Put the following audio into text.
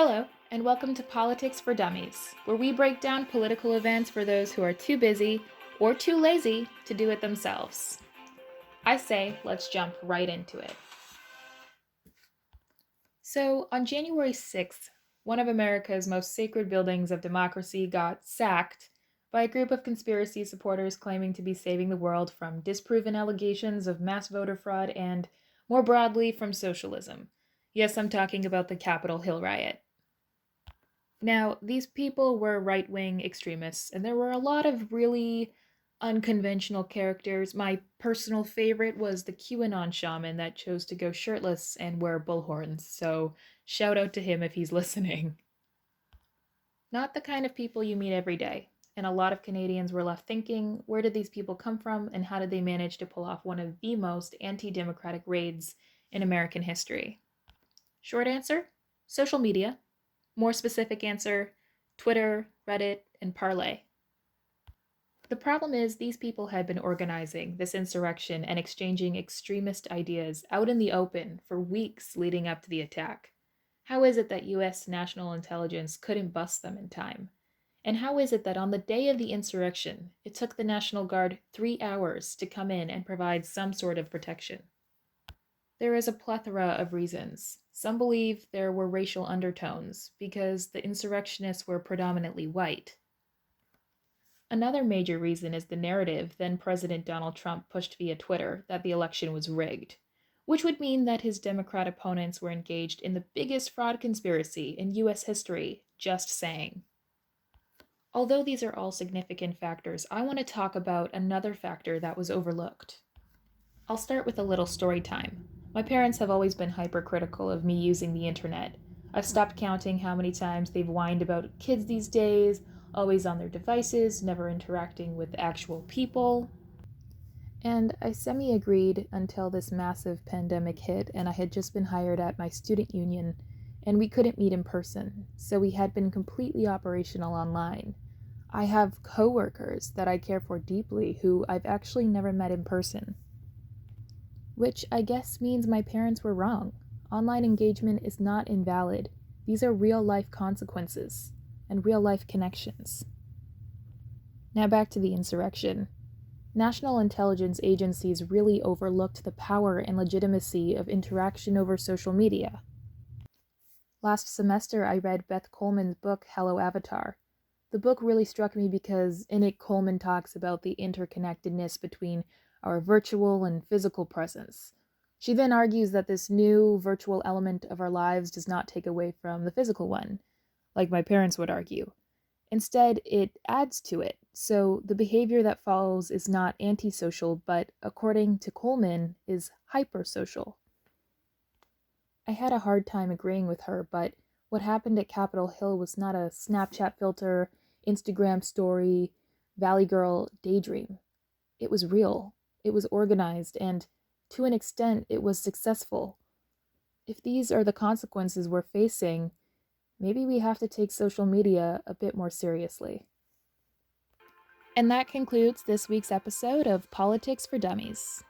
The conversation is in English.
Hello, and welcome to Politics for Dummies, where we break down political events for those who are too busy or too lazy to do it themselves. I say, let's jump right into it. So, on January 6th, one of America's most sacred buildings of democracy got sacked by a group of conspiracy supporters claiming to be saving the world from disproven allegations of mass voter fraud and, more broadly, from socialism. Yes, I'm talking about the Capitol Hill Riot. Now, these people were right wing extremists, and there were a lot of really unconventional characters. My personal favorite was the QAnon shaman that chose to go shirtless and wear bullhorns, so shout out to him if he's listening. Not the kind of people you meet every day, and a lot of Canadians were left thinking, where did these people come from, and how did they manage to pull off one of the most anti democratic raids in American history? Short answer: social media. More specific answer: Twitter, Reddit, and Parler. The problem is, these people had been organizing this insurrection and exchanging extremist ideas out in the open for weeks leading up to the attack. How is it that US national intelligence couldn't bust them in time? And how is it that on the day of the insurrection, it took the National Guard 3 hours to come in and provide some sort of protection? There is a plethora of reasons. Some believe there were racial undertones because the insurrectionists were predominantly white. Another major reason is the narrative then President Donald Trump pushed via Twitter that the election was rigged, which would mean that his Democrat opponents were engaged in the biggest fraud conspiracy in US history, just saying. Although these are all significant factors, I want to talk about another factor that was overlooked. I'll start with a little story time. My parents have always been hypercritical of me using the internet. I've stopped counting how many times they've whined about kids these days, always on their devices, never interacting with actual people. And I semi-agreed until this massive pandemic hit, and I had just been hired at my student union, and we couldn't meet in person, so we had been completely operational online. I have coworkers that I care for deeply who I've actually never met in person. Which I guess means my parents were wrong. Online engagement is not invalid. These are real-life consequences and real-life connections. Now back to the insurrection. National intelligence agencies really overlooked the power and legitimacy of interaction over social media. Last semester, I read Beth Coleman's book, Hello Avatar. The book really struck me because in it, Coleman talks about the interconnectedness between our virtual and physical presence. She then argues that this new virtual element of our lives does not take away from the physical one, like my parents would argue. Instead, it adds to it, so the behavior that follows is not antisocial, but, according to Coleman, is hypersocial. I had a hard time agreeing with her, but what happened at Capitol Hill was not a Snapchat filter, Instagram story, Valley Girl daydream. It was real. It was organized, and to an extent, it was successful. If these are the consequences we're facing, maybe we have to take social media a bit more seriously. And that concludes this week's episode of Politics for Dummies.